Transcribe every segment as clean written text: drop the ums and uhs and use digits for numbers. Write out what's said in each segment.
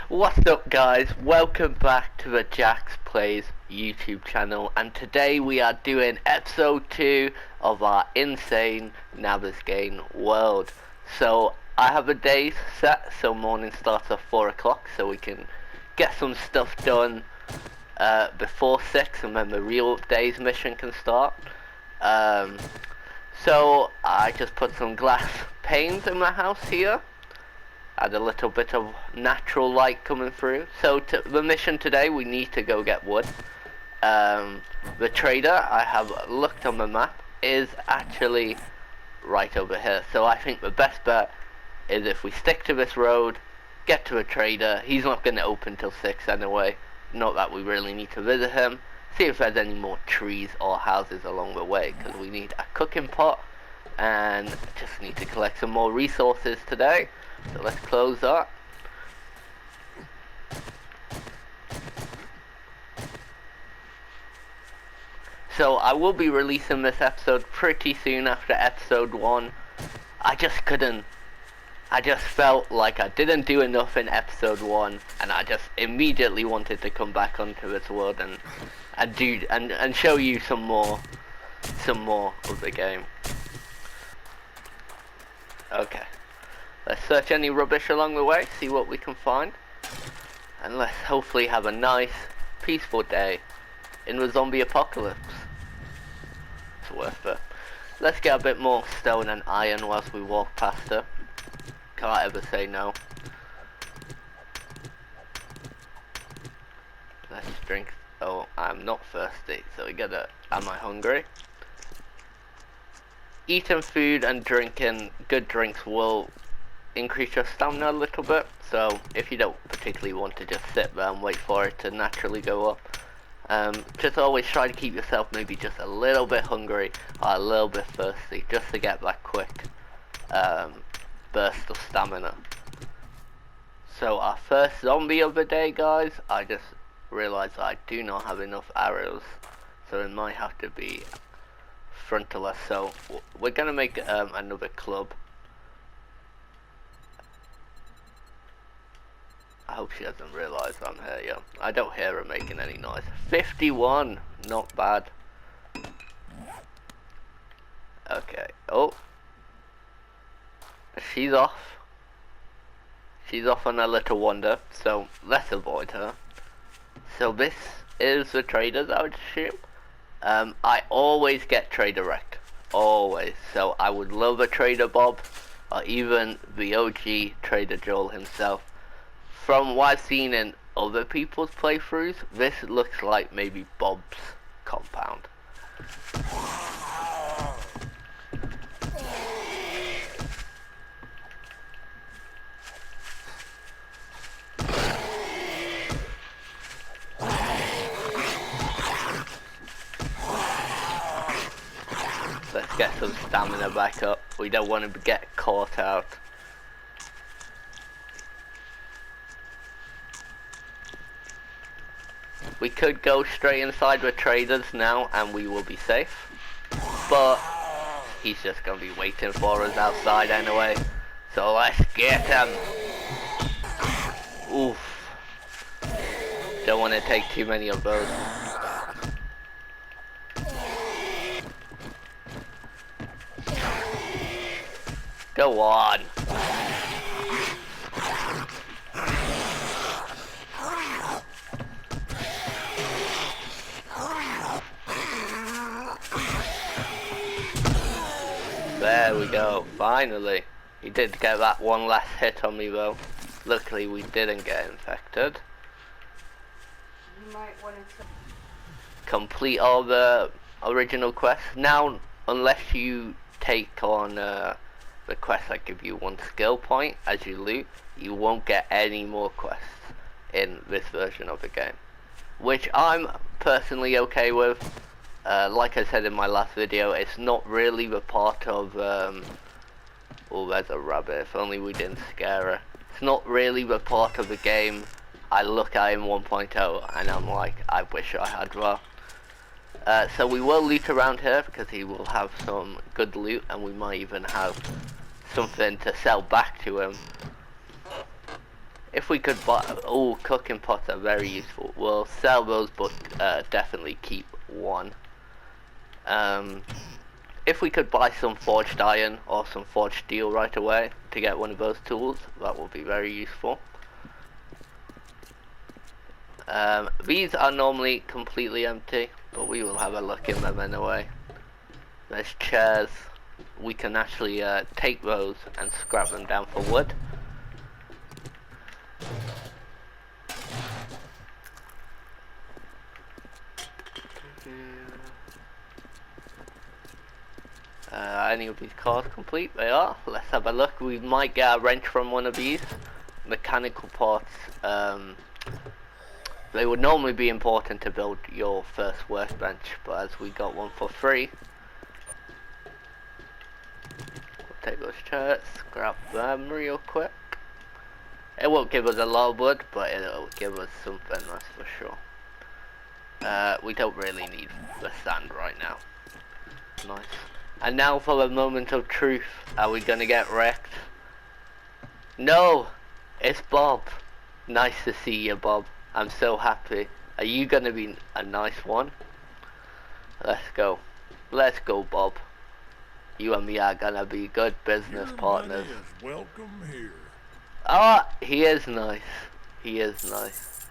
What's up guys, welcome back to the Jax Plays YouTube channel, and today we are doing episode 2 of our insane Navezgane world. So I have a day set, so morning starts at 4 o'clock so we can get some stuff done before 6 and then the real day's mission can start. So I just put some glass panes in my house here. Add a little bit of natural light coming through. So the mission today, we need to go get wood. The trader, I have looked on the map, is actually right over here. So I think the best bet is if we stick to this road, get to a trader. He's not going to open till 6 anyway. Not that we really need to visit him. See if there's any more trees or houses along the way, because we need a cooking pot and just need to collect some more resources today. So let's close that. So I will be releasing this episode pretty soon after episode 1. I just felt like I didn't do enough in episode 1, and I just immediately wanted to come back onto this world and show you some more of the game. Okay. Let's search any rubbish along the way, see what we can find, and let's hopefully have a nice, peaceful day in the zombie apocalypse. It's worth it. Let's get a bit more stone and iron whilst we walk past her. Can't ever say no. Let's drink. Oh, I'm not thirsty, so we gotta. Am I hungry? Eating food and drinking good drinks will increase your stamina a little bit, so if you don't particularly want to just sit there and wait for it to naturally go up, just always try to keep yourself maybe just a little bit hungry or a little bit thirsty, just to get that quick burst of stamina. So our first zombie of the day, guys, I just realized I do not have enough arrows, so it might have to be frontal. So we're gonna make another club. I hope she doesn't realise I'm here, yeah. I don't hear her making any noise. 51! Not bad. Okay. Oh. She's off. She's off on a little wander, so let's avoid her. So this is the traders, I would assume. I always get trader wrecked. Always. So I would love a trader Bob, or even the OG trader Joel himself. From what I've seen in other people's playthroughs, this looks like maybe Bob's compound. Let's get some stamina back up. We don't want to get caught out. We could go straight inside the traders now and we will be safe, but he's just gonna be waiting for us outside anyway, so let's get him. Oof. Don't want to take too many of those. Go on. There we go, finally. He did get that one last hit on me though. Luckily we didn't get infected. You might want to complete all the original quests. Now, unless you take on the quests that give you 1 skill point as you loot, you won't get any more quests in this version of the game, which I'm personally okay with. Like I said in my last video, it's not really the part of oh, there's a rabbit, if only we didn't scare her. It's not really the part of the game I look at in 1.0 and I'm like, I wish I had that. So we will loot around here because he will have some good loot, and we might even have something to sell back to him If we could buy, oh, cooking pots are very useful. We'll sell those, but definitely keep one. If we could buy some forged iron or some forged steel right away to get one of those tools, that would be very useful. These are normally completely empty, but we will have a look in them anyway. There's chairs. We can actually take those and scrap them down for wood. Any of these cars complete? They are. Let's have a look. We might get a wrench from one of these. Mechanical parts. They would normally be important to build your first workbench, but as we got one for free, we'll take those chairs, grab them real quick. It won't give us a lot of wood, but it'll give us something, that's for sure. We don't really need the sand right now. Nice. And now for the moment of truth. Are we gonna get wrecked? No! It's Bob. Nice to see you, Bob. I'm so happy. Are you gonna be a nice one? Let's go. Let's go, Bob. You and me are gonna be good business partners. Welcome here. Ah, he is nice. He is nice.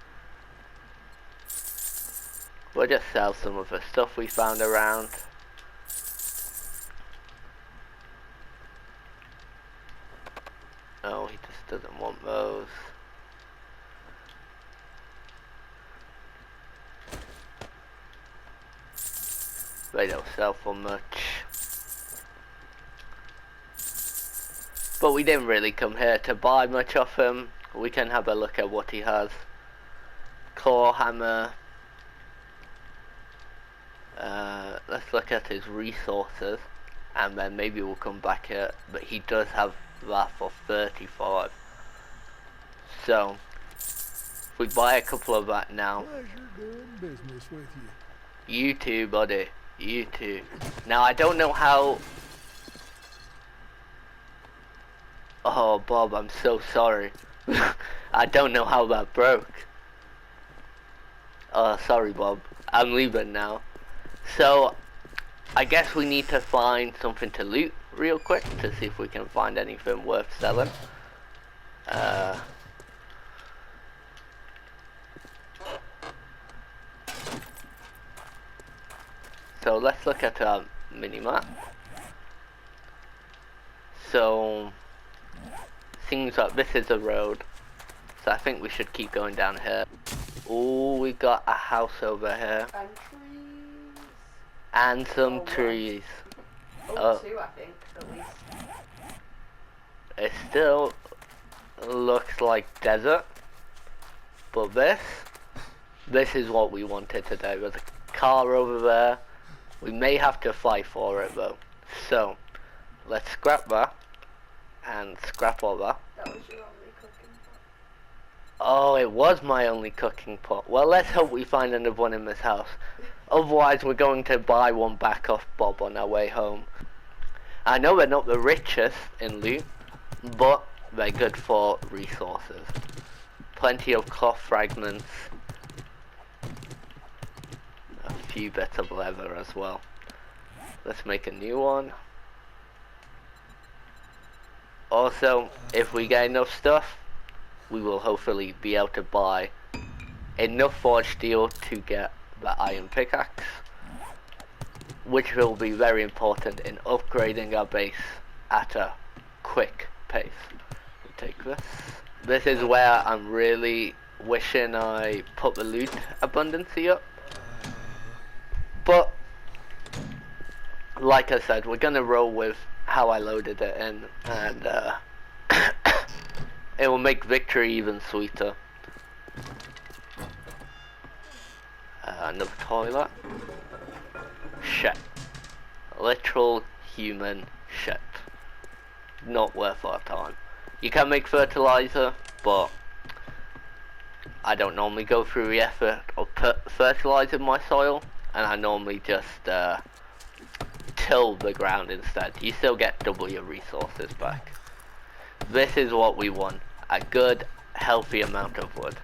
We'll just sell some of the stuff we found around. No, he just doesn't want those. They don't sell for much. But we didn't really come here to buy much of him. We can have a look at what he has. Claw hammer. Let's look at his resources. And then maybe we'll come back here. But he does have that for 35. So, if we buy a couple of that now. Pleasure doing business with you. You too, buddy. You too. Now, I don't know how... Oh, Bob, I'm so sorry. I don't know how that broke. Oh, sorry, Bob. I'm leaving now. So, I guess we need to find something to loot real quick to see if we can find anything worth selling. So let's look at our mini-map. So, seems like this is a road. So I think we should keep going down here. Oh, we got a house over here. And trees. And some Oh, trees. Oh, two, I think, at least. It still looks like desert. But this is what we wanted today. There's a car over there. We may have to fight for it though. So, let's scrap that. And scrap all that. That was your only cooking pot. Oh, it was my only cooking pot. Well, let's hope we find another one in this house. Otherwise, we're going to buy one back off Bob on our way home. I know they're not the richest in loot, but they're good for resources. Plenty of cloth fragments. A few bits of leather as well. Let's make a new one. Also, if we get enough stuff, we will hopefully be able to buy enough forged steel to get the iron pickaxe, which will be very important in upgrading our base at a quick pace. We'll take this. This is where I'm really wishing I put the loot abundancy up. But, like I said, we're gonna roll with how I loaded it in, and it will make victory even sweeter. Another toilet. Shit. Literal human shit. Not worth our time. You can make fertilizer, but I don't normally go through the effort of fertilizing my soil, and I normally just till the ground instead. You still get double your resources back. This is what we want. A good, healthy amount of wood.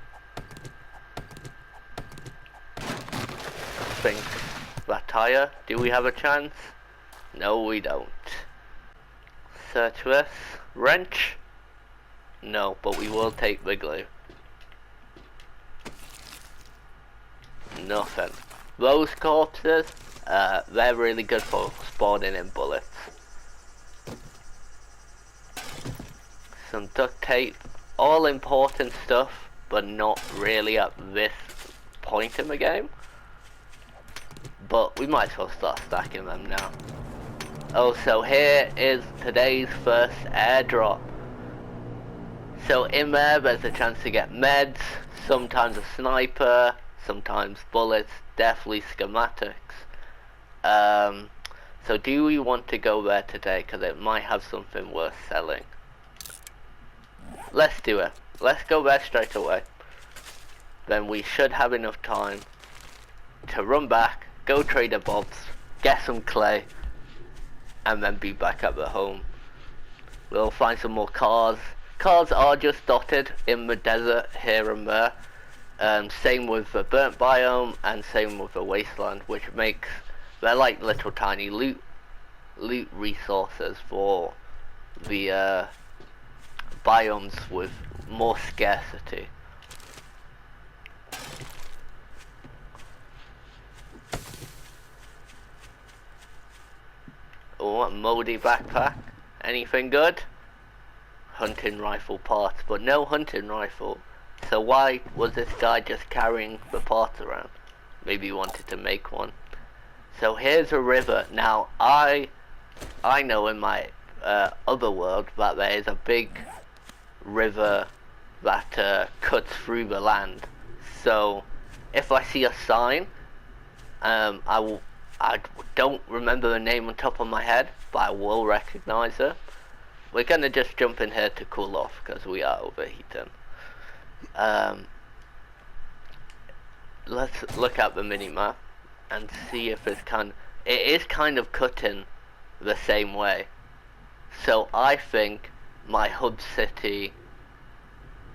I think that tire, do we have a chance? No, we don't. Search this. Wrench? No, but we will take the glue. Nothing. Those corpses, they're really good for spawning in bullets. Some duct tape. All important stuff, but not really at this point in the game. But we might as well start stacking them now. Oh, so here is today's first airdrop. So in there's a chance to get meds, sometimes a sniper, sometimes bullets, definitely schematics. So do we want to go there today? Because it might have something worth selling. Let's do it. Let's go there straight away. Then we should have enough time to run back, go Trader Bob's, get some clay, and then be back at the home. We'll find some more cars. Cars are just dotted in the desert here and there. Same with the burnt biome and same with the wasteland, which makes, they're like little tiny loot resources for the biomes with more scarcity. Oh, a moldy backpack. Anything good? Hunting rifle parts, but no hunting rifle. So why was this guy just carrying the parts around? Maybe he wanted to make one. So here's a river. Now I know in my other world that there is a big river that cuts through the land. So if I see a sign, I don't remember the name on top of my head, but I will recognize it. We're gonna just jump in here to cool off because we are overheating. Let's look at the minimap and see if it is kind of cutting the same way. So I think my hub city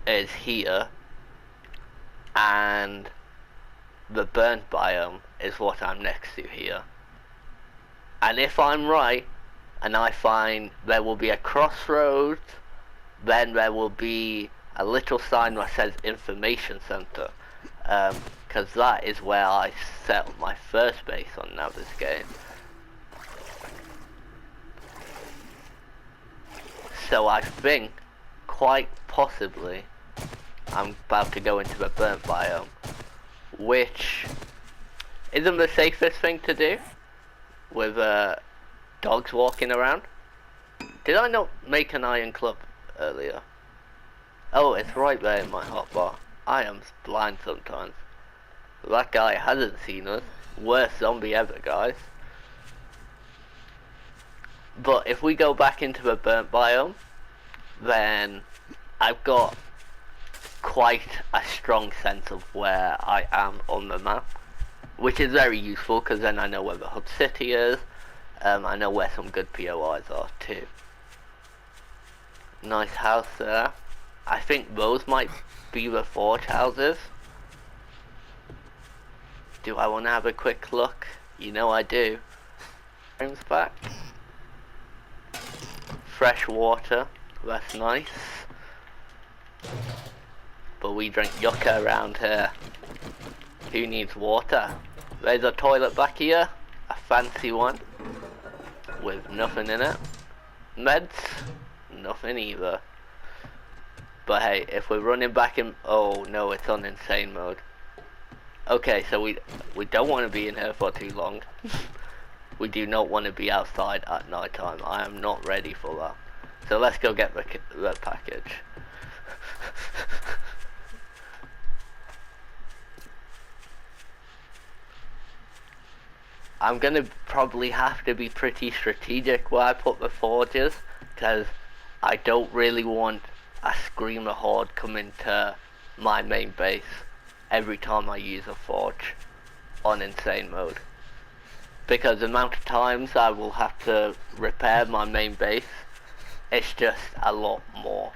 is here, and the burnt biome is what I'm next to here. And if I'm right, and I find there will be a crossroads, then there will be a little sign that says information center, because that is where I set up my first base on now this game. So I think, quite possibly, I'm about to go into the burnt biome, which isn't the safest thing to do with dogs walking around. Did I not make an iron club earlier? Oh, it's right there in my hotbar. I am blind sometimes. That guy hasn't seen us. Worst zombie ever, guys. But if we go back into the burnt biome, then I've got quite a strong sense of where I am on the map, which is very useful because then I know where the hub city is. I know where some good POIs are too. Nice house there. I think those might be the forge houses. Do I want to have a quick look? You know I do. Frames back. Fresh water. That's nice. But we drink yucca around here. Who needs water? There's a toilet back here. A fancy one. With nothing in it. Meds? Nothing either. But hey, if we're running back in... Oh no, it's on insane mode. Okay, so we don't want to be in here for too long. We do not want to be outside at night time. I am not ready for that. So let's go get the package. I'm gonna probably have to be pretty strategic where I put the forges, because I don't really want a screamer horde coming to my main base every time I use a forge on insane mode, because the amount of times I will have to repair my main base, it's just a lot more.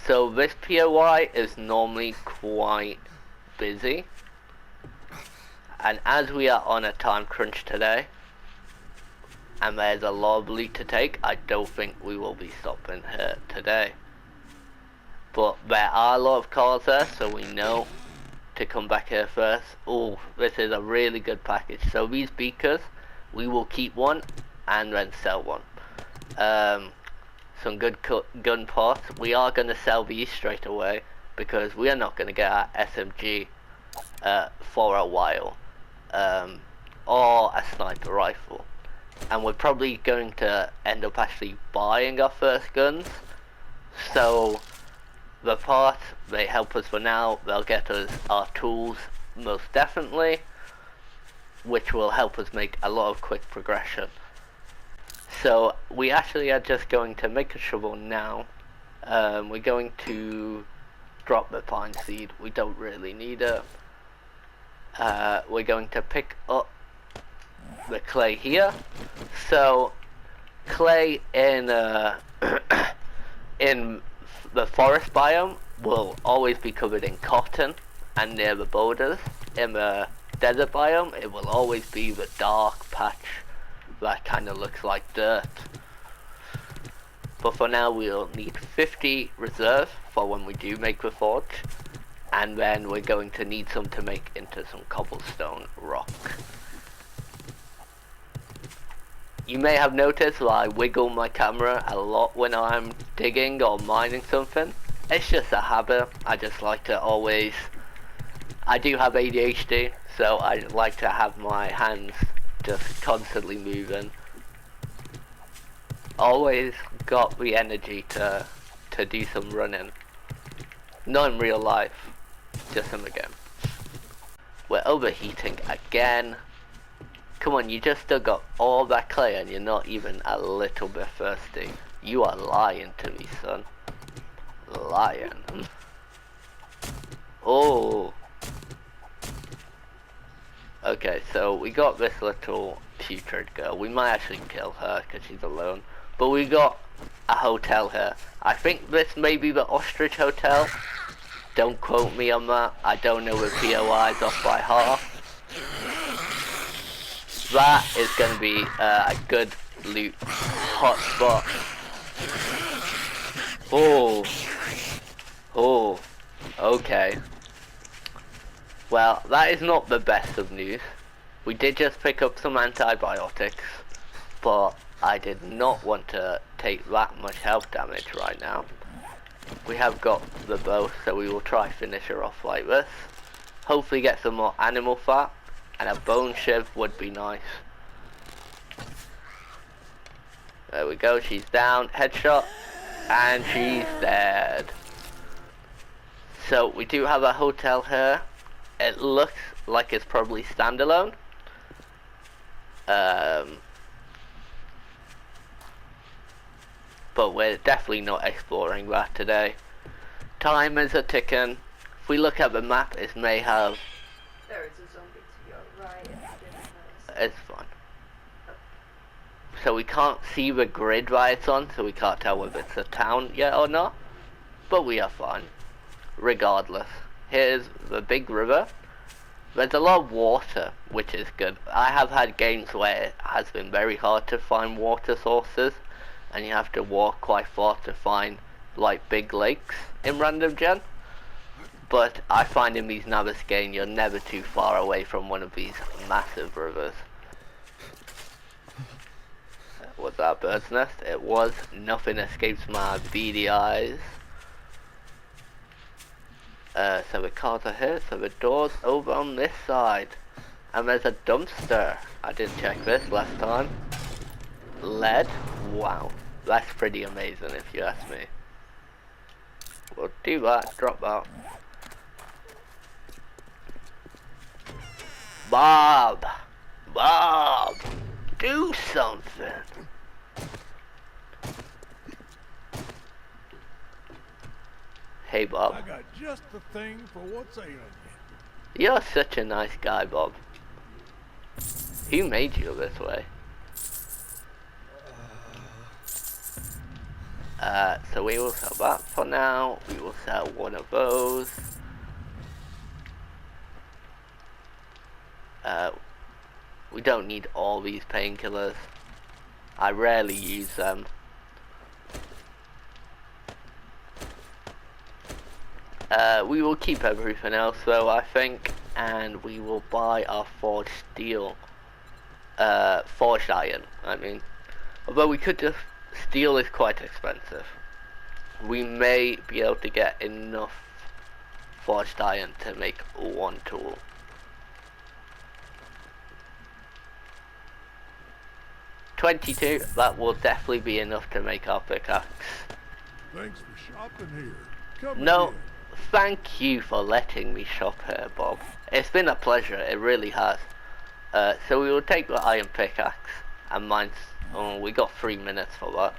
So this POI is normally quite busy, and as we are on a time crunch today, and there's a lot of loot to take, I don't think we will be stopping here today. But there are a lot of cars there, so we know to come back here first. Oh, this is a really good package. So these beakers, we will keep one and then sell one. Some good gun parts. We are going to sell these straight away because we are not going to get our SMG for a while, or a sniper rifle, and we're probably going to end up actually buying our first guns. So the parts, they help us for now. They'll get us our tools most definitely, which will help us make a lot of quick progression. So we actually are just going to make a shovel now. We're going to drop the pine seed. We don't really need it. We're going to pick up the clay here. So clay in in the forest biome will always be covered in cotton and near the borders. In the desert biome, it will always be the dark patch that kind of looks like dirt. But for now, we'll need 50 reserve for when we do make the forge, and then we're going to need some to make into some cobblestone rock. You may have noticed that I wiggle my camera a lot when I'm digging or mining something. It's just a habit. I just like to always... I do have ADHD, so I like to have my hands just constantly moving. Always got the energy to do some running. Not in real life, just in the game. We're overheating again. Come on, you just still got all that clay and you're not even a little bit thirsty. You are lying to me, son. Lying. Oh. Okay, so we got this little putrid girl. We might actually kill her because she's alone. But we got a hotel here. I think this may be the Ostrich Hotel. Don't quote me on that. I don't know the POIs off by heart. That is going to be a good loot hotspot. Oh. Oh. Okay. Well, that is not the best of news. We did just pick up some antibiotics, but I did not want to take that much health damage right now. We have got the bow, so we will try finish her off like this. Hopefully get some more animal fat, and a bone shiv would be nice. There we go, she's down, headshot, and she's dead. So we do have a hotel here. It looks like it's probably standalone. But we're definitely not exploring that today. Time is a ticking. If we look at the map, it may have... There is a zombie to your right if you didn't notice. It's fine. So we can't see the grid that it's on, so we can't tell whether it's a town yet or not. But we are fine. Regardless. Here's the big river. There's a lot of water, which is good. I have had games where it has been very hard to find water sources, and you have to walk quite far to find like big lakes in random gen. But I find in these Naviscane you're never too far away from one of these massive rivers. Was that a bird's nest? It was. Nothing escapes my beady eyes. So the cars are here, so the door's over on this side. And there's a dumpster. I didn't check this last time. Lead? Wow. That's pretty amazing if you ask me. We'll do that, drop that. Bob! Bob! Do something! Hey Bob. I got just the thing for what's ailing you. You're such a nice guy, Bob. Who made you this way? So we will sell that for now. We will sell one of those. We don't need all these painkillers. I rarely use them. We will keep everything else though, I think, and we will buy our forged steel. Forged iron, I mean. Although we could just... Steel is quite expensive. We may be able to get enough forged iron to make one tool. $22, that will definitely be enough to make our pickaxe. Thanks for shopping here. Come No, again. thank you for letting me shop here, Bob. It's been a pleasure, it really has. So we will take the iron pickaxe, and mine's... Oh, we got 3 minutes for that.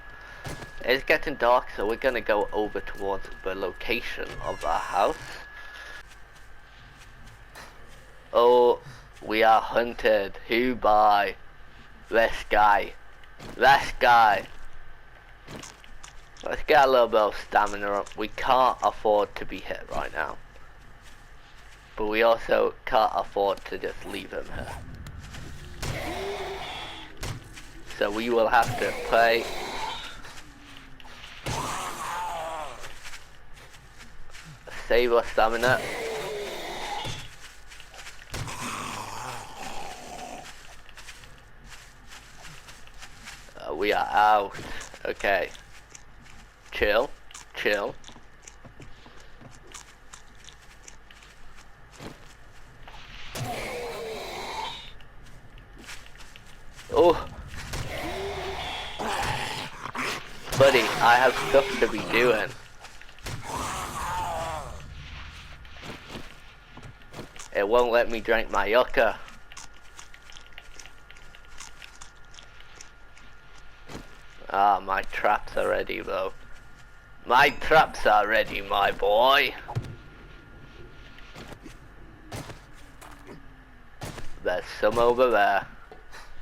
It's getting dark, so we're gonna go over towards the location of our house. Oh, we are hunted. Who by? This guy. This guy. Let's get a little bit of stamina up. We can't afford to be hit right now. But we also can't afford to just leave him here. So we will have to play. Save our stamina. We are out. Okay. Chill. Chill. Oh. Buddy, I have stuff to be doing. It won't let me drink my yucca. Ah, my traps are ready though. My traps are ready, my boy. There's some over there.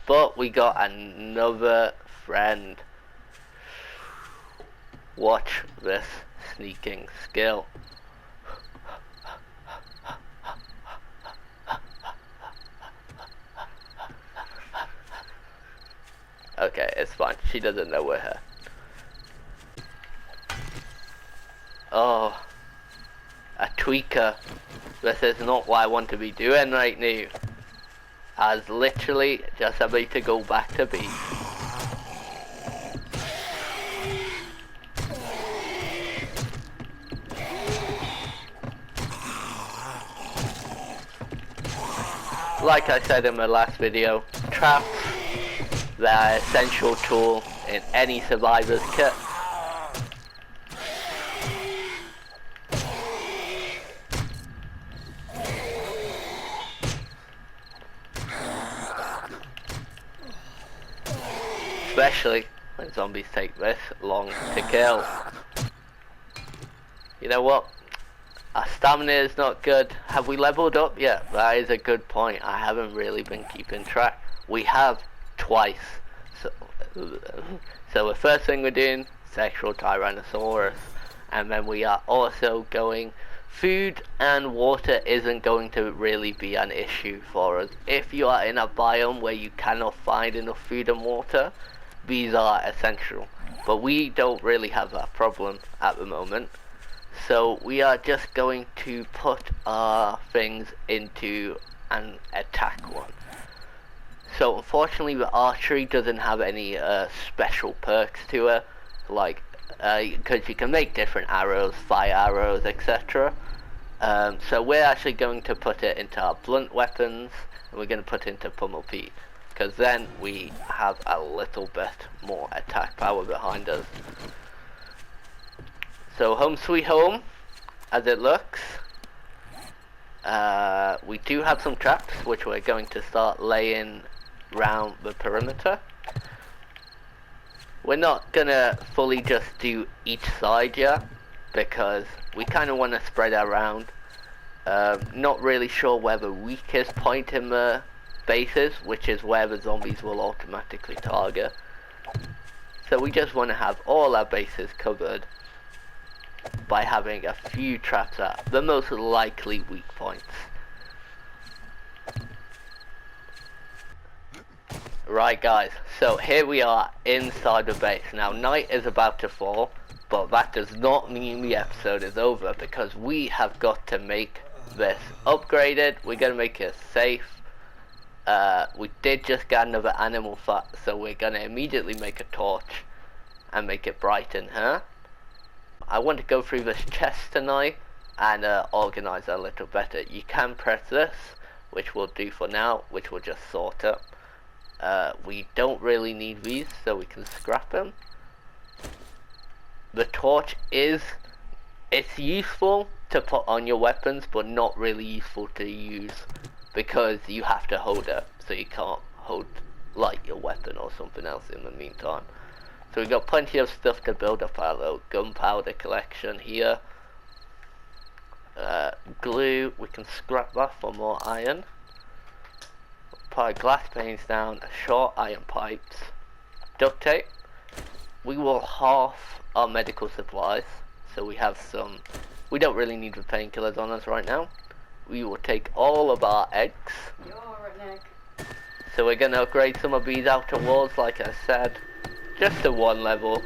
But we got another friend. Watch this sneaking skill. Okay, it's fine. She doesn't know we're here. Oh, a tweaker. This is not what I want to be doing right now. I was literally just about to go back to base. Like I said in my last video, traps, they're an essential tool in any survivor's kit. Especially when zombies take this long to kill. You know what? Our stamina is not good. Have we leveled up yet? That is a good point. I haven't really been keeping track. We have twice. So the first thing we're doing, sexual Tyrannosaurus. And then we are also going, food and water isn't going to really be an issue for us. If you are in a biome where you cannot find enough food and water, these are essential. But we don't really have that problem at the moment. So we are just going to put our things into an attack one. So unfortunately the archery doesn't have any special perks to it, like because you can make different arrows, fire arrows, etc. So we're actually going to put it into our blunt weapons, and we're going to put it into pummel Pete, because then we have a little bit more attack power behind us. So home sweet home, as it looks. We do have some traps, which we're going to start laying around the perimeter. We're not gonna fully just do each side yet, because we kind of want to spread around. Not really sure where the weakest point in the base is, which is where the zombies will automatically target. So we just want to have all our bases covered by having a few traps at the most likely weak points. Right guys, so here we are inside the base. Now night is about to fall, but that does not mean the episode is over, because we have got to make this upgraded. We're going to make it safe. We did just get another animal fat, so we're going to immediately make a torch and make it bright in here. I want to go through this chest tonight and organize it a little better. You can press this, which we'll do for now, which will just sort it. We don't really need these, so we can scrap them. The torch it's useful to put on your weapons, but not really useful to use, because you have to hold it, so you can't light your weapon or something else in the meantime. So we've got plenty of stuff to build up our little gunpowder collection here. Glue, we can scrap that for more iron. Put glass panes down, short iron pipes. Duct tape. We will half our medical supplies, so we have some. We don't really need the painkillers on us right now. We will take all of our eggs. You're an egg. So we're gonna upgrade some of these outer walls, like I said, just to 1 level.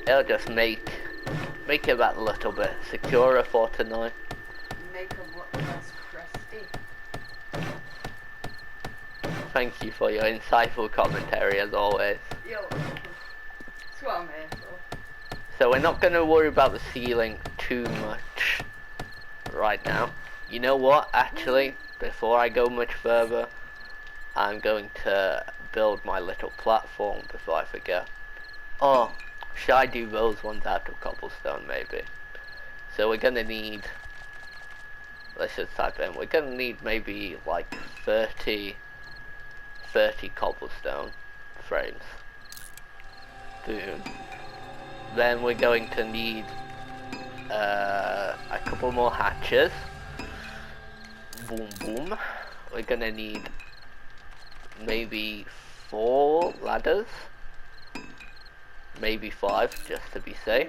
It'll just make it that little bit securer for tonight. Make them look less crusty. Thank you for your insightful commentary as always. You're welcome. That's what I'm here for. So we're not gonna worry about the ceiling too much right now. You know what, actually, before I go much further, I'm going to build my little platform before I forget. Oh, should I do those ones out of cobblestone maybe? So we're gonna need, let's just type in, we're gonna need maybe like 30 cobblestone frames. Boom. Then we're going to need a couple more hatches. Boom boom. We're gonna need maybe 4 ladders, maybe 5 just to be safe,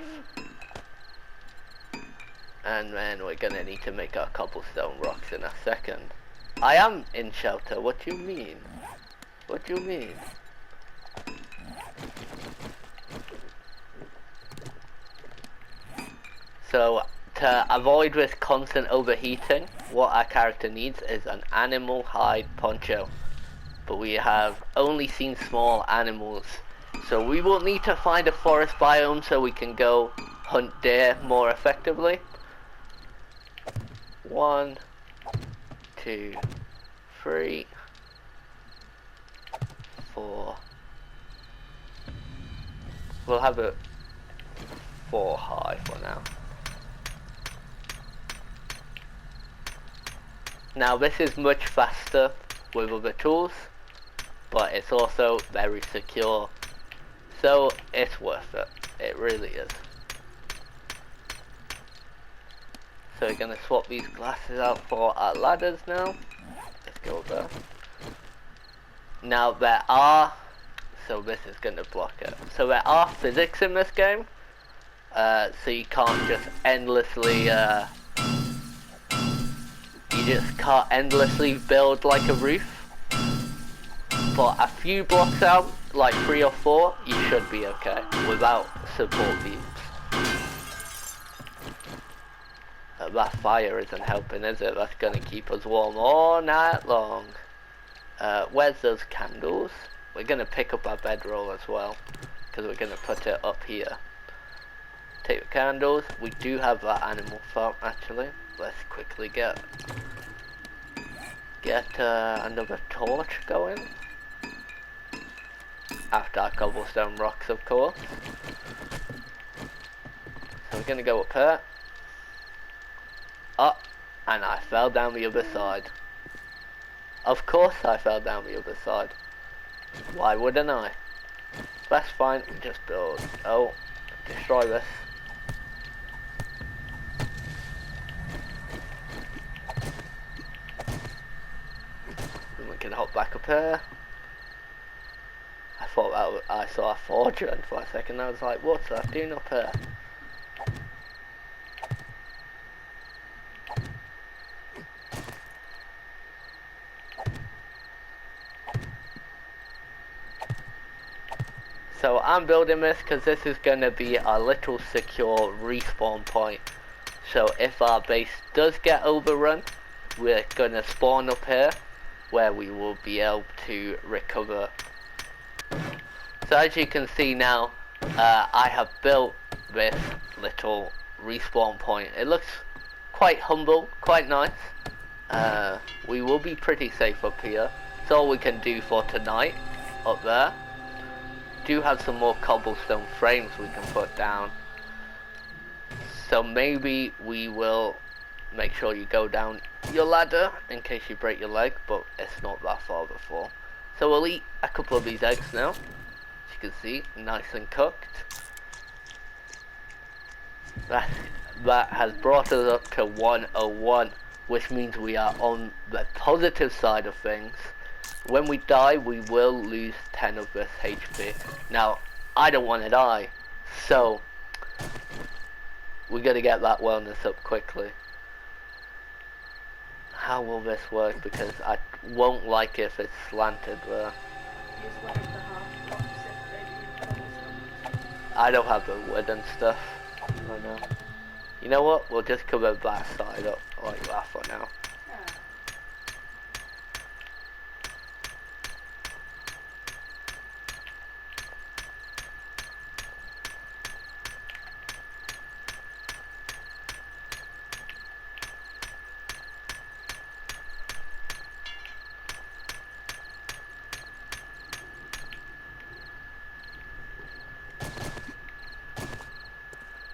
and then we're gonna need to make our cobblestone rocks in a second. I am in shelter, what do you mean? What do you mean? So to avoid this constant overheating, what our character needs is an animal hide poncho. But we have only seen small animals, so we will need to find a forest biome so we can go hunt deer more effectively. 1, 2, 3, 4. We'll have it 4 high for now. Now this is much faster with other tools, but it's also very secure, so it's worth it. It really is. So we're gonna swap these glasses out for our ladders now. Let's go there. Now there are, so this is gonna block it. So there are physics in this game, so you can't just endlessly, you just can't endlessly build like a roof. But a few blocks out, like 3 or 4, you should be okay without support beams. That fire isn't helping, is it? That's gonna keep us warm all night long. Where's those candles? We're gonna pick up our bedroll as well, because we're gonna put it up here. Take the candles. We do have that animal farm actually. Let's quickly get another torch going. After our cobblestone rocks, of course. So we're gonna go up here. Oh, and I fell down the other side. Of course I fell down the other side. Why wouldn't I? That's fine, just build. Oh, destroy this. Then we can hop back up here. I thought that I saw a fortune for a second. I was like, what's that doing up here? So I'm building this because this is going to be a little secure respawn point. So if our base does get overrun, we're going to spawn up here where we will be able to recover. So as you can see now, I have built this little respawn point. It looks quite humble, quite nice. We will be pretty safe up here. That's all we can do for tonight up there. Do have some more cobblestone frames we can put down. So maybe we will make sure you go down your ladder in case you break your leg, but it's not that far before. So we'll eat a couple of these eggs now. As you can see, nice and cooked. That has brought us up to 101, which means we are on the positive side of things. When we die, we will lose 10 of this HP. Now, I don't want to die, so we got to get that wellness up quickly. How will this work? Because I won't like it if it's slanted there. I don't have the wood and stuff. I know. You know what? We'll just cover that side up like that for now.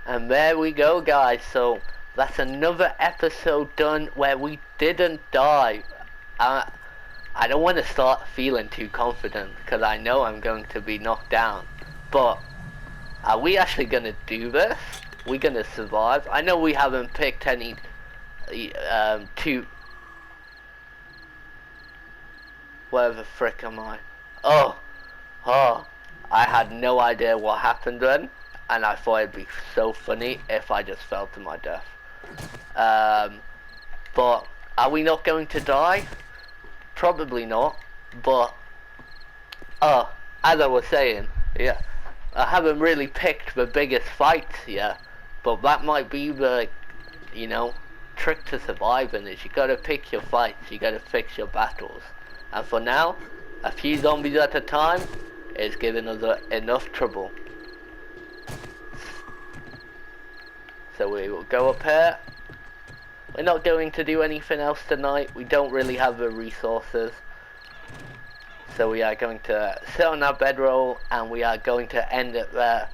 And there we go, guys. So that's another episode done where we didn't die. I don't want to start feeling too confident because I know I'm going to be knocked down. But are we actually going to do this? We're going to survive? I know we haven't picked any where the frick am I? Oh, I had no idea what happened then. And I thought it'd be so funny if I just fell to my death. But are we not going to die? Probably not. But as I was saying, yeah, I haven't really picked the biggest fights yet. But that might be the, you know, trick to surviving is you gotta pick your fights. You gotta fix your battles. And for now, a few zombies at a time is giving us enough trouble. So we will go up here. We're not going to do anything else tonight. We don't really have the resources. So we are going to sit on our bedroll and we are going to end it there.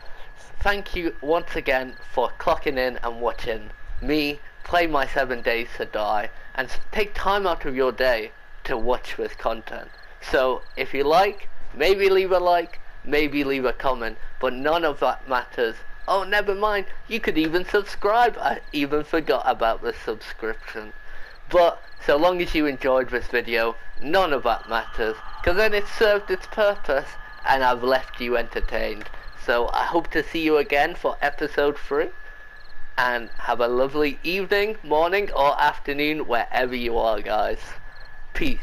Thank you once again for clocking in and watching me play my 7 Days to Die. And take time out of your day to watch this content. So if you like, maybe leave a like, maybe leave a comment. But none of that matters. Oh, never mind, you could even subscribe. I even forgot about the subscription. But so long as you enjoyed this video, none of that matters, because then it served its purpose and I've left you entertained. So I hope to see you again for episode 3, and have a lovely evening, morning or afternoon wherever you are, guys. Peace.